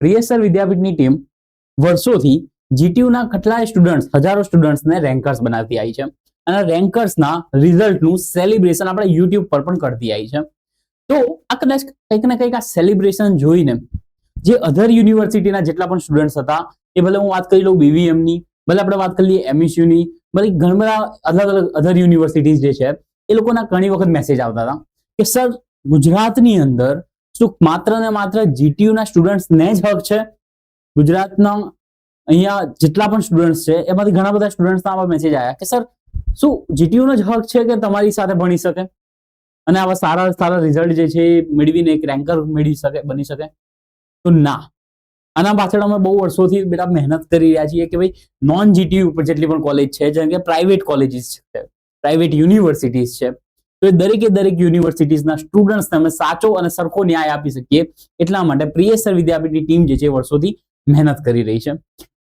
પ્રિયસર વિદ્યાપીઠની team વર્ષોથી જીટીયુના કેટલાય સ્ટુડન્ટ્સ, હજારો સ્ટુડન્ટ્સને રેન્કર્સ બનાવતી આવી છે અને રેન્કર્સના રિઝલ્ટનું સેલિબ્રેશન આપણે યુટ્યુબ પર પણ કરતી આવી છે. તો આ કદાચ કંઈક ને કંઈક આ સેલિબ્રેશન જોઈને જે અધર યુનિવર્સિટીના જેટલા પણ સ્ટુડન્ટ્સ હતા, એ ભલે હું વાત કરી લઉં બીવીએમની, ભલે આપણે વાત કરી લઈએ એમએસયુની, ભલે ઘણા બધા અલગ અલગ અધર યુનિવર્સિટીઝ જે છે એ લોકોના ઘણી વખત મેસેજ આવતા હતા કે સર ગુજરાતની અંદર શું માત્ર ને માત્ર જીટીયુના સ્ટુડન્ટ્સને જ હક છે? ગુજરાતના અહીંયા જેટલા પણ સ્ટુડન્ટ્સ છે એમાંથી ઘણા બધા સ્ટુડન્ટ્સના આવા મેસેજ આવ્યા કે સર શું જીટીયુનો જ હક છે કે તમારી સાથે ભણી શકે અને આવા સારા સારા રિઝલ્ટ જે છે એ મેળવીને એક રેન્કર મેળવી શકે, બની શકે? તો ના, આના પાછળ અમે બહુ વર્ષોથી બેટા મહેનત કરી રહ્યા છીએ કે ભાઈ નોન જીટીયુ ઉપર જેટલી પણ કોલેજ છે, જેમ કે પ્રાઇવેટ કોલેજીસ છે, પ્રાઇવેટ યુનિવર્સિટીઝ છે, તો એ દરેકે દરેક યુનિવર્સિટીઝના સ્ટુડન્ટ્સને અમે સાચો અને સરખો ન્યાય આપી શકીએ એટલા માટે પ્રિયસર વિદ્યાપીઠની ટીમ જે છે વર્ષોથી મહેનત કરી રહી છે.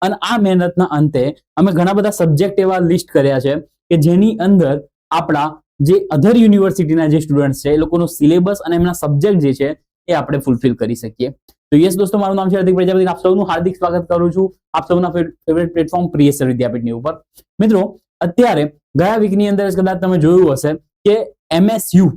અને આ મહેનતના અંતે અમે ઘણા બધા સબ્જેક્ટ એવા લિસ્ટ કર્યા છે કે જેની અંદર આપણા જે અધર યુનિવર્સિટીના જે સ્ટુડન્ટ છે એ લોકોનો સિલેબસ અને એમના સબ્જેક્ટ જે છે એ આપણે ફૂલફિલ કરી શકીએ. તો યસ દોસ્તો, મારું નામ છે હાર્દિક પ્રજાપતિ. આપ સૌનું હાર્દિક સ્વાગત કરું છું આપ સૌના ફેવરેટ પ્લેટફોર્મ પ્રિયસર વિદ્યાપીઠની ઉપર. મિત્રો, અત્યારે ગયા વીકની અંદર કદાચ તમે જોયું હશે કે એમએસયુ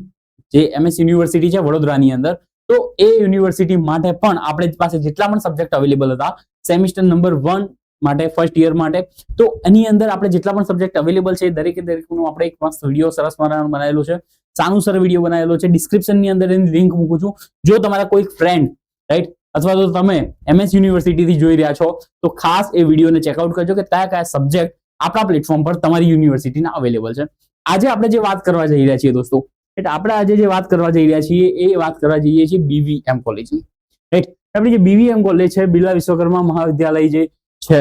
જે એમએસ યુનિવર્સિટી છે વડોદરાની અંદર, તો એ યુનિવર્સિટી માટે પણ આપણે પાસે જેટલા પણ સબ્જેક્ટ અવેલેબલ હતા સેમિસ્ટર નંબર 1 માટે, ફર્સ્ટ યર માટે, તો એની અંદર આપણે જેટલા પણ સબ્જેક્ટ અવેલેબલ છે દરેકે દરેકનો આપણે એક મસ્ત વિડીયો સરસ બનાવેલો છે, સાનું સર વિડીયો બનાવેલો છે. ડિસ્ક્રિપ્શનની અંદર એની લિંક મૂકું છું. જો તમારા કોઈ ફ્રેન્ડ, રાઈટ, અથવા તો તમે એમએસ યુનિવર્સિટીથી જોઈ રહ્યા છો તો ખાસ એ વિડીયોને ચેકઆઉટ કરજો કે કયા કયા સબ્જેક્ટ આપણા પ્લેટફોર્મ પર તમારી યુનિવર્સિટીના અવેલેબલ છે. આજે આપણે જે વાત કરવા જઈ રહ્યા છીએ દોસ્તો, એટલે આપણે આજે જે વાત કરવા જઈ રહ્યા છીએ એ વાત કરવા જઈએ છીએ બીવીએમ કોલેજની, રાઈટ. આપણી જે બીવીએમ કોલેજ છે, બિરલા વિશ્વકર્મા મહાવિદ્યાલય જે છે,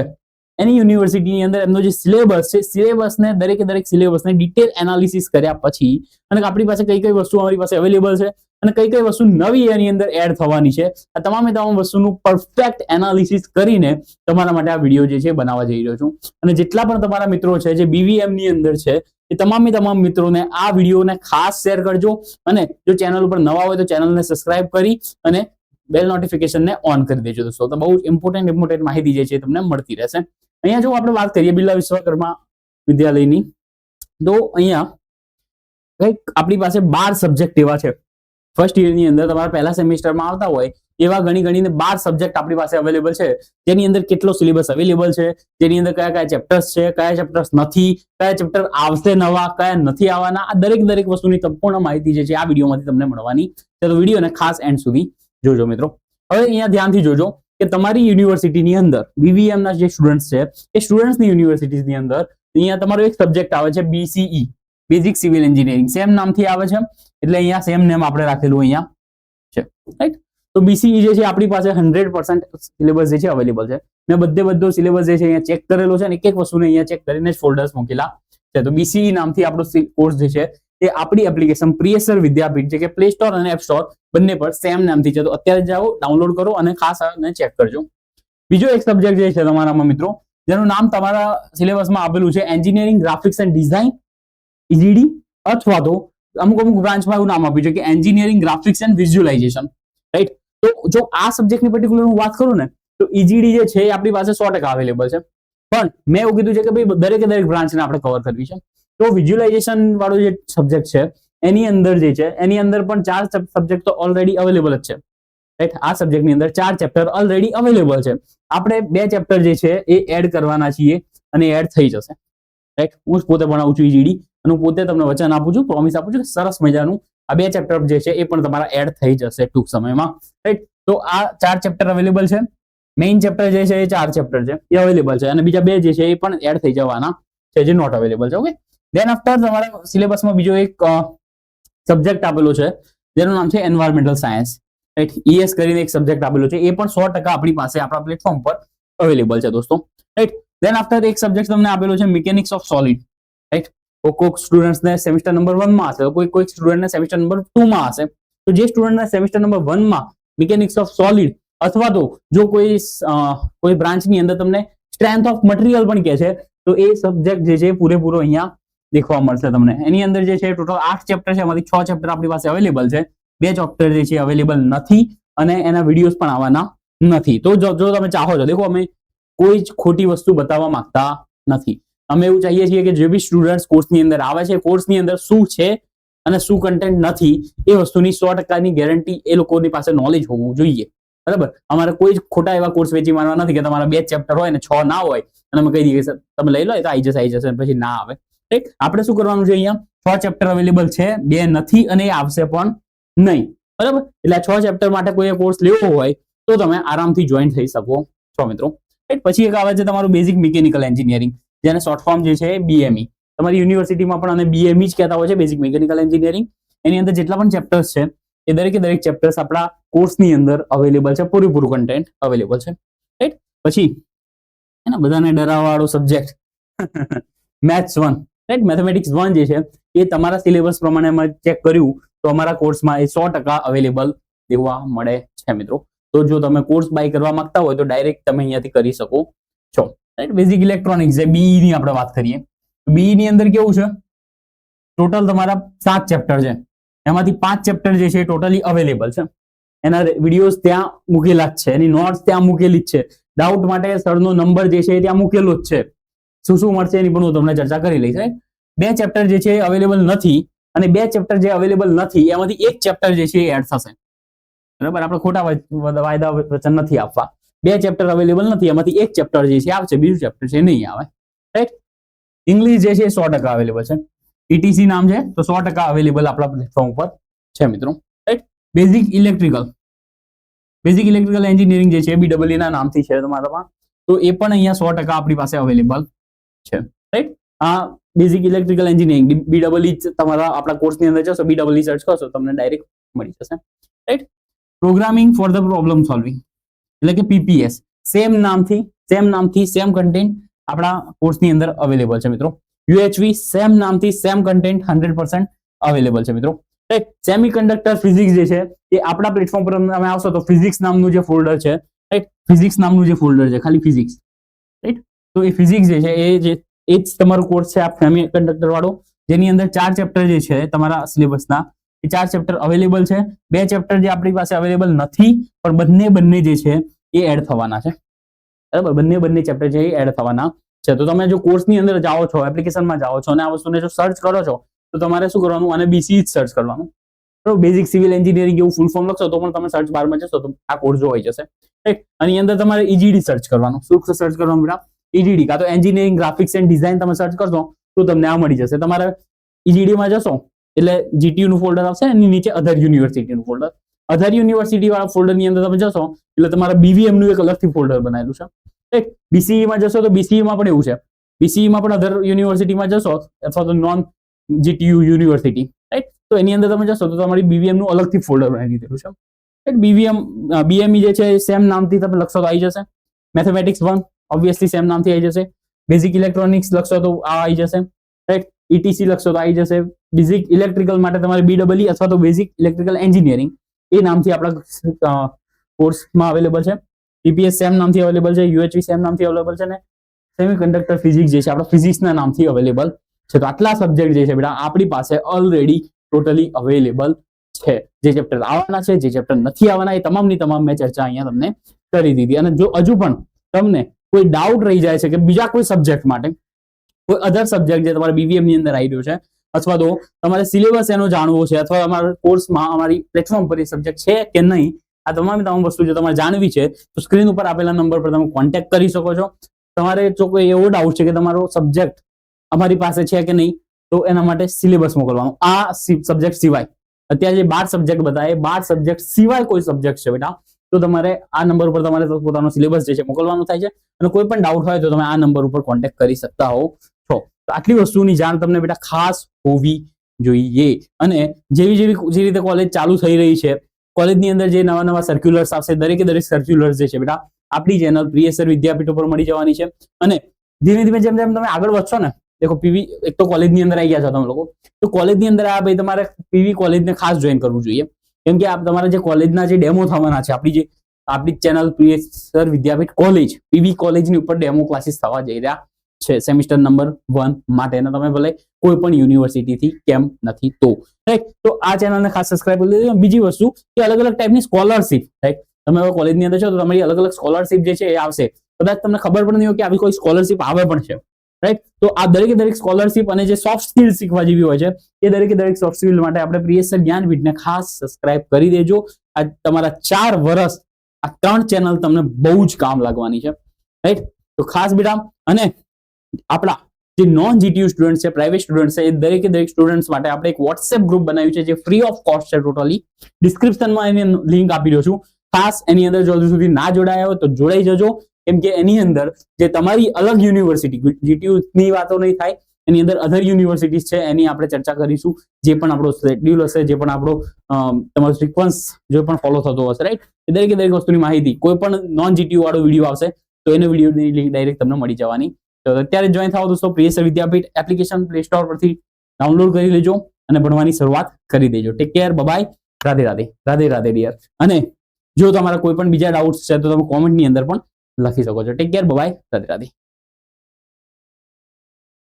એની યુનિવર્સિટીની અંદર એમનો જે સિલેબસ છે, સિલેબસને દરેકે દરેક સિલેબસને ડિટેલ એનાલિસિસ કર્યા પછી અને આપણી પાસે કઈ કઈ વસ્તુ અમારી પાસે અવેલેબલ છે અને કઈ કઈ વસ્તુ નવી એની અંદર એડ થવાની છે, આ તમામે તમામ વસ્તુનું પરફેક્ટ એનાલિસિસ કરીને તમારા માટે આ વિડીયો જે છે બનાવવા જઈ રહ્યો છું. અને જેટલા પણ તમારા મિત્રો છે જે બીવીએમ ની અંદર છે એ તમામે તમામ મિત્રોને આ વિડીયોને ખાસ શેર કરજો અને જો ચેનલ ઉપર નવા હોય તો ચેનલને સબસ્ક્રાઇબ કરી અને બેલ નોટિફિકેશનને ઓન કરી દેજો દોસ્તો. તો બહુ ઇમ્પોર્ટન્ટ માહિતી જે છે તમને મળતી રહેશે. અહીંયા જો આપણે વાત કરીએ બિરલા વિશ્વકર્મા વિદ્યાલયની, તો અહીંયા કંઈક આપણી પાસે 12 સબ્જેક્ટ એવા છે. ફર્સ્ટ યરની અંદર તમારા પહેલા સેમિસ્ટરમાં આવતા હોય એવા ગણી ગણીને 12 સબ્જેક્ટ આપણી પાસે અવેલેબલ છે, જેની અંદર કેટલો સિલેબસ અવેલેબલ છે, જેની અંદર કયા કયા ચેપ્ટર્સ છે, કયા ચેપ્ટર્સ નથી, કયા ચેપ્ટર આવશે નવા, કયા નથી આવવાના, આ દરેક વસ્તુની સંપૂર્ણ માહિતી જે છે આ વિડીયોમાંથી તમને મળવાની છે. તો વિડીયોને ખાસ એન્ડ સુધી જોજો મિત્રો. હવે અહીંયા ધ્યાનથી જોજો કે તમારી યુનિવર્સિટીની અંદર બીવીએમ ના જે સ્ટુડન્ટ્સ છે એ સ્ટુડન્ટ્સની યુનિવર્સિટીની અંદર અહીંયા તમારો એક સબ્જેક્ટ આવે છે BCE, basic civil engineering, same નામથી આવે છે એટલે અહીંયા સેમ નેમ આપણે રાખેલું અહીંયા છે, રાઈટ. તો બીસીઈ જે છે આપણી પાસે 100% સિલેબસ જે છે અવેલેબલ છે. મેં બધો સિલેબસ જે છે અહીંયા ચેક કરેલો છે અને એક એક વસ્તુને અહીંયા ચેક કરીને જ ફોલ્ડર્સ મૂકેલા છે. તો બીસીઈ નામથી આપણો કોર્સ જે છે એ આપણી એપ્લિકેશન પ્રિયસર વિદ્યાપીઠ જે કે પ્લે સ્ટોર અને એપ સ્ટોર બંને પર સેમ નામથી છે. તો અત્યારે જાઓ, ડાઉનલોડ કરો અને ખાસ આને ચેક કરજો. બીજો એક સબ્જેક્ટ જે છે તમારામાં મિત્રો, જેનું નામ તમારા સિલેબસમાં આપેલું છે એન્જિનિયરિંગ ગ્રાફિક્સ એન્ડ ડિઝાઇન, ઈજીડી, અથવા તો અમુક બ્રાન્ચમાં એવું નામ આપ્યું છે કે engineering graphics and visualisation, right. તો જો આ સબ્જેક્ટની પર્ટિક્યુલર હું વાત કરું ને તો ઈજીડી જે છે એ આપણી પાસે 100% અવેલેબલ છે, પણ મેં એવું કીધું છે કે ભાઈ દરેકે દરેક બ્રાન્ચને આપણે કવર કરવી છે. તો વિઝ્યુલાઇઝેશન વાળો જે સબ્જેક્ટ છે એની અંદર જે છે એની અંદર પણ 4 સબ્જેક્ટ તો ઓલરેડી અવેલેબલ જ છે, રાઈટ. આ સબ્જેક્ટની અંદર 4 ચેપ્ટર ઓલરેડી અવેલેબલ છે. આપણે 2 ચેપ્ટર જે છે એ એડ કરવાના છીએ અને એડ થઈ જશે, રાઈટ. હું પોતે ભણાવું છું ઈજીડી અને હું પોતે તમને વચન આપું છું, પ્રોમિસ આપું છું કે સરસ મજાનું આ 2 ચેપ્ટર જે છે એ પણ તમારા એડ થઈ જશે ટૂંક સમયમાં, રાઈટ. તો આ 4 ચેપ્ટર અવેલેબલ છે. મેઇન ચેપ્ટર જે છે એ 4 ચેપ્ટર છે એ અવેલેબલ છે અને બીજા 2 જે છે એ પણ એડ થઈ જવાના છે જે નોટ અવેલેબલ છે. ઓકે, દેન આફ્ટર તમારા સિલેબસમાં બીજો એક સબ્જેક્ટ આપેલો છે જેનું નામ છે એન્વાયરમેન્ટલ સાયન્સ, રાઈટ. ઈએસ કરીને એક સબ્જેક્ટ આપેલો છે, એ પણ 100% આપણી પાસે આપણા પ્લેટફોર્મ પર અવેલેબલ છે દોસ્તો, રાઈટ. દેન આફ્ટર એક સબ્જેક્ટ તમને આપેલો છે મિકેનિક્સ ઓફ સોલિડ, રાઈટ. કોઈક સ્ટુડન્ટ્સને સેમિસ્ટર નંબર 1 માં હશે, કોઈક સ્ટુડન્ટને સેમિસ્ટર નંબર 2 માં હશે. તો જે સ્ટુડન્ટને સેમિસ્ટર નંબર 1 માં મિકેનિક્સ ઓફ સોલિડ અથવા તો જો કોઈ બ્રાન્ચની અંદર તમને સ્ટ્રેન્થ ઓફ મટીરિયલ પણ કહે છે તો એ સબ્જેક્ટ જે છે પૂરેપૂરો અહીંયા દેખવા મળશે તમને. એની અંદર જે છે ટોટલ 8 ચેપ્ટર છે, એમાંથી 6 ચેપ્ટર આપણી પાસે અવેલેબલ છે, 2 ચેપ્ટર જે છે અવેલેબલ નથી અને એના વિડીયોઝ પણ આવવાના નથી. તો જો તમે ચાહો છો, દેખો અમે કોઈ જ ખોટી વસ્તુ બતાવવા માંગતા નથી. અમે એવું ચાહીએ છીએ કે જે બી સ્ટુડન્ટ કોર્સની અંદર આવે છે, કોર્સની અંદર શું છે અને શું કન્ટેન્ટ નથી, એ વસ્તુની 100% ગેરંટી એ લોકોની પાસે નોલેજ હોવું જોઈએ. બરાબર. અમારે કોઈ જ ખોટા એવા કોર્સ વેચી મારવા નથી કે તમારા 2 ચેપ્ટર હોય ને 6 ના હોય અને અમે કહી દઈએ કે તમે લઈ લો એ તો આવી જશે પછી ના આવે. રાઈટ. આપણે શું કરવાનું છે, અહીંયા 6 ચેપ્ટર અવેલેબલ છે, 2 નથી અને એ આવશે પણ નહીં. બરાબર. એટલે આ 6 ચેપ્ટર માટે કોઈ કોર્સ લેવો હોય તો તમે આરામથી જોઈન થઈ શકો છો મિત્રો. રાઈટ. પછી એક આવે છે તમારું બેઝિક મિકેનિકલ એન્જિનિયરિંગ, જેને શોર્ટ ફોર્મ જે છે BME. તમારી યુનિવર્સિટીમાં પણ આને BME જ કહેતા હોય છે, બેઝિક મિકેનિકલ એન્જિનિયરિંગ. એની અંદર જેટલા પણ ચેપ્ટર્સ છે એ દરેક ચેપ્ટર્સ આપણા કોર્સની અંદર અવેલેબલ છે, પૂરેપૂરું કન્ટેન્ટ અવેલેબલ છે. રાઈટ. પછી એના બધાને ડરાવવાળો સબ્જેક્ટ મેથ્સ 1, રાઈટ, મેથેમેટિક્સ 1 જે છે એ તમારા સિલેબસ પ્રમાણે અમે ચેક કર્યું તો અમારા કોર્સમાં એ 100% અવેલેબલ દેવા મળે છે મિત્રો. તો જો તમે કોર્સ બાય કરવા માંગતા હોય તો ડાયરેક્ટ તમે અહીંયાથી કરી શકો છો. રાઈટ. બેઝિક ઇલેક્ટ્રોનિક્સ જે BE ની આપણે વાત કરીએ, BE ની અંદર કેવું છે, ટોટલ તમારા 7 ચેપ્ટર છે, એમાંથી 5 ચેપ્ટર જે છે ટોટલી અવેલેબલ છે. એના વિડીયોઝ ત્યાં મૂકેલા જ છે, એની નોટ્સ ત્યાં મૂકેલી જ છે, ડાઉટ માટે સરનો નંબર જે છે ત્યાં મૂકેલો જ છે. શું મળશે એની પણ હું તમને ચર્ચા કરી લઈશ. 2 ચેપ્ટર જે છે અવેલેબલ નથી અને 2 ચેપ્ટર જે અવેલેબલ નથી એમાંથી એક ચેપ્ટર જે છે એ એડ થશે. બરાબર. આપણે ખોટા વાયદા વચન નથી આપવા. 2 ચેપ્ટર અવેલેબલ નથી, એમાંથી એક ચેપ્ટર જે છે આવશે, બીજું ચેપ્ટર છે નહીં આવે. રાઈટ. ઇંગ્લિશ જે છે 100% અવેલેબલ છે. ETC નામ છે તો 100% અવેલેબલ આપણા પ્લેટફોર્મ ઉપર છે મિત્રો. રાઈટ. બેઝિક ઇલેક્ટ્રિકલ એન્જિનિયરિંગ જે છે BEE ના નામથી છે તમારામાં, તો એ પણ અહીંયા 100% આપણી પાસે અવેલેબલ છે. રાઈટ. આ બેઝિક ઇલેક્ટ્રિકલ એન્જિનિયરિંગ BEE તમારા આપણા કોર્સની અંદર જશો, BEE સર્ચ કરશો તમને ડાયરેક્ટ મળી જશે. Right. Programming for the problem solving એટલે કે PPS, સેમ નામથી સેમ કન્ટેન્ટ આપણા કોર્સની અંદર અવેલેબલ છે મિત્રો. UHV સેમ નામથી સેમ કન્ટેન્ટ 100% અવેલેબલ છે મિત્રો. રાઈટ. સેમિકન્ડક્ટર ફિઝિક્સ જે છે એ આપણા પ્લેટફોર્મ પર તમે આવશો તો ફિઝિક્સ નામનું જે ફોલ્ડર છે, રાઈટ, ફિઝિક્સ નામનું જે ફોલ્ડર છે ખાલી ફિઝિક્સ, રાઈટ. તો એ ફિઝિક્સ જે છે એ જ તમારો કોર્સ છે આ સેમિકન્ડક્ટર વાળો, જેની અંદર 4 ચેપ્ટર જે છે તમારા સિલેબસના એ 4 ચેપ્ટર અવેલેબલ છે. 2 ચેપ્ટર જે આપણી પાસે અવેલેબલ નથી પણ બંને જે છે એ એડ થવાના છે. બરાબર. બંને ચેપ્ટર છે એ એડ થવાના છે. તો તમે જો કોર્સની અંદર જાઓ છો, એપ્લિકેશનમાં જાઓ છો અને આ વસ્તુને જો સર્ચ કરો છો તો તમારે શું કરવાનું, અને BCE જ સર્ચ કરવાનું. બરાબર. બેઝિક સિવિલ એન્જિનિયરિંગ એવું ફૂલ ફોર્મ લખશો તો પણ તમે સર્ચ બારમાં જશો તો આ કોર્સ જોઈ જશે. રાઈટ. આની અંદર તમારે EGD સર્ચ કરવાનું. શું સર્ચ કરવાનું બેટા? EGD, કાં તો એન્જિનિયરિંગ ગ્રાફિક્સ એન્ડ ડિઝાઇન તમે સર્ચ કરશો તો તમને આ મળી જશે. તમારે EGD માં જશો એટલે GTU નું ફોલ્ડર આવશે, એની નીચે અધર યુનિવર્સિટી નું ફોલ્ડર. અધર યુનિવર્સિટી વાળા ફોલ્ડર ની અંદર તમે જશો એટલે તમારા BVM નું એક અલગથી ફોલ્ડર બનાવેલું છે. રાઈટ. BCE માં જશો તો BCE માં પણ એવું છે. BCE માં પણ અધર યુનિવર્સિટીમાં જશો અથવા તો નોન GTU યુનિવર્સિટી, રાઈટ, તો એની અંદર તમે જશો તો તમારી BVM નું અલગથી ફોલ્ડર બનાવી દીધેલું છે. રાઈટ. BME જે છે સેમ નામથી તમે લખશો તો આવી જશે. મેથેમેટિક્સ 1 ઓબ્વિયસલી સેમ નામથી આવી જશે. બેઝિક ઇલેક્ટ્રોનિક્સ લખશો તો આ આવી જશે. રાઈટ. ETC લખશો તો આવી જશે. બેઝિક ઇલેક્ટ્રિકલ માટે તમારે BEE અથવા તો બેઝિક ઇલેક્ટ્રિકલ એન્જિનિયરિંગ એ નામથી આપણા કોર્સમાં અવેલેબલ છે. PPS સેમ નામથી અવેલેબલ છે. UHV સેમ નામથી અવેલેબલ છે ને સેમિકન્ડક્ટર ફિઝિક્સ જે છે આપણા ફિઝિક્સના નામથી અવેલેબલ છે. તો આટલા સબ્જેક્ટ જે છે બેટા આપણી પાસે ઓલરેડી ટોટલી અવેલેબલ છે. જે ચેપ્ટર આવવાના છે, જે ચેપ્ટર નથી આવવાના, એ તમામની તમામ મેં ચર્ચા અહીંયા તમને કરી દીધી. અને જો હજુ પણ તમને કોઈ ડાઉટ રહી જાય છે કે બીજા કોઈ સબ્જેક્ટ માટે કોઈ અધર સબ્જેક્ટ જે તમારા BVM ની અંદર આવી રહ્યો છે અથવા તો તમારે સિલેબસ એનો જાણવો છે અથવા અમારા કોર્સમાં અમારી પ્લેટફોર્મ પર એ સબ્જેક્ટ છે કે નહીં, આ તમામ વસ્તુ જો તમારે જાણવી છે તો સ્ક્રીન ઉપર આપેલા નંબર પર તમે કોન્ટેક્ટ કરી શકો છો. તમારે જો કોઈ એવો ડાઉટ છે કે તમારો સબ્જેક્ટ અમારી પાસે છે કે નહીં તો એના માટે સિલેબસ મોકલવાનું. આ સબ્જેક્ટ સિવાય અત્યારે જે 12 સબ્જેક્ટ બતાવે 12 સબ્જેક્ટ સિવાય કોઈ સબ્જેક્ટ છે બેટા તો તમારે આ નંબર પર તમારે પોતાનો સિલેબસ જે છે મોકલવાનું થાય છે. અને કોઈ પણ ડાઉટ હોય તો તમે આ નંબર ઉપર કોન્ટેક્ટ કરી શકતા હો છો. તો આટલી વસ્તુની જાણ તમને બેટા ખાસ હોવી જોઈએ. અને જે રીતે કોલેજ ચાલુ થઈ રહી છે, કોલેજની અંદર જે નવા સર્ક્યુલર્સ આવશે, દરેક સર્ક્યુલર્સ જે છે બેટા આપણી ચેનલ પ્રિયસર વિદ્યાપીઠ ઉપર મળી જવાની છે. અને ધીમે ધીમે જેમ જેમ તમે આગળ વધશો ને, દેખો PV એક તો કોલેજની અંદર આવી ગયા છો તમે લોકો, તો કોલેજની અંદર આ ભાઈ તમારે PV કોલેજને ખાસ જોઈન કરવું જોઈએ. કેમ કે આ તમારા જે કોલેજના જે ડેમો થવાના છે, આપણી ચેનલ પ્રિયસર વિદ્યાપીઠ કોલેજ PV કોલેજની ઉપર ડેમો ક્લાસીસ થવા જઈ રહ્યા છે સેમિસ્ટર નંબર 1 માટે. અને તમે ભલે કોઈ પણ યુનિવર્સિટીથી કેમ નથી તો રાઈટ. તો આ ચેનલને ખાસ સબસ્ક્રાઇબ કરી દેજો. બીજી વસ્તુ કે અલગ અલગ ટાઈપની સ્કોલરશિપ, રાઈટ, તમે હવે કોલેજની અંદર છો તો તમારી અલગ અલગ સ્કોલરશિપ જે છે એ આવશે, કદાચ તમને ખબર પણ નહીં હોય કે આવી કોઈ સ્કોલરશિપ આવે પણ છે, રાઈટ? તો આ દરેક સ્કોલરશિપ અને જે સોફ્ટ સ્કિલ શીખવા જેવી હોય છે એ દરેક સોફ્ટ સ્કિલ માટે આપણે પ્રિયસર જ્ઞાનપીઠને ખાસ સબસ્ક્રાઇબ કરી દેજો. આ તમારા 4 વર્ષ આ 3 ચેનલ તમને બહુ જ કામ લાગવાની છે, રાઈટ? તો ખાસ બેટા, અને આપણા જે નોન જીટીયુ સ્ટુડન્ટ છે, પ્રાઇવેટ સ્ટુડન્ટ છે, એ દરેક સ્ટુડન્ટ્સ માટે આપણે એક વોટ્સએપ ગ્રુપ બનાવ્યું છે જે ફ્રી ઓફ કોસ્ટ છે ટોટલી. ડિસ્ક્રિપ્શનમાં એની લિંક આપી દઉં છું. ખાસ એની અંદર જો હજુ સુધી ના જોડાયા હોય તો જોડાઈ જજો, કેમ કે એની અંદર જે તમારી અલગ યુનિવર્સિટી, જીટીયુ ની વાતો નહીં થાય, એની અંદર અધર યુનિવર્સિટીઝ છે એની આપણે ચર્ચા કરીશું. જે પણ આપણો શેડ્યુલ હશે, જે પણ આપણો તમારો સિક્વન્સ જે પણ ફોલો થતો હશે, રાઈટ? એ દરેક વસ્તુની માહિતી કોઈ પણ નોન જીટીયુ વાળો વિડીયો આવશે તો એને વિડીયોની લિંક ડાયરેક્ટ તમને મળી જવાની. તો અત્યારે જોઈન થાઓ દોસ્તો. Priyasar Vidyapith application play store પરથી ડાઉનલોડ કરી લેજો અને ભણવાની શરૂઆત કરી દેજો. Take care, bye, Radhe Radhe, Radhe Radhe dear. અને જો તમારા કોઈ પણ બીજા ડાઉટ્સ છે તો તમે કોમેન્ટની અંદર પણ લખી શકો છો. Take care, bye, Radhe Radhe.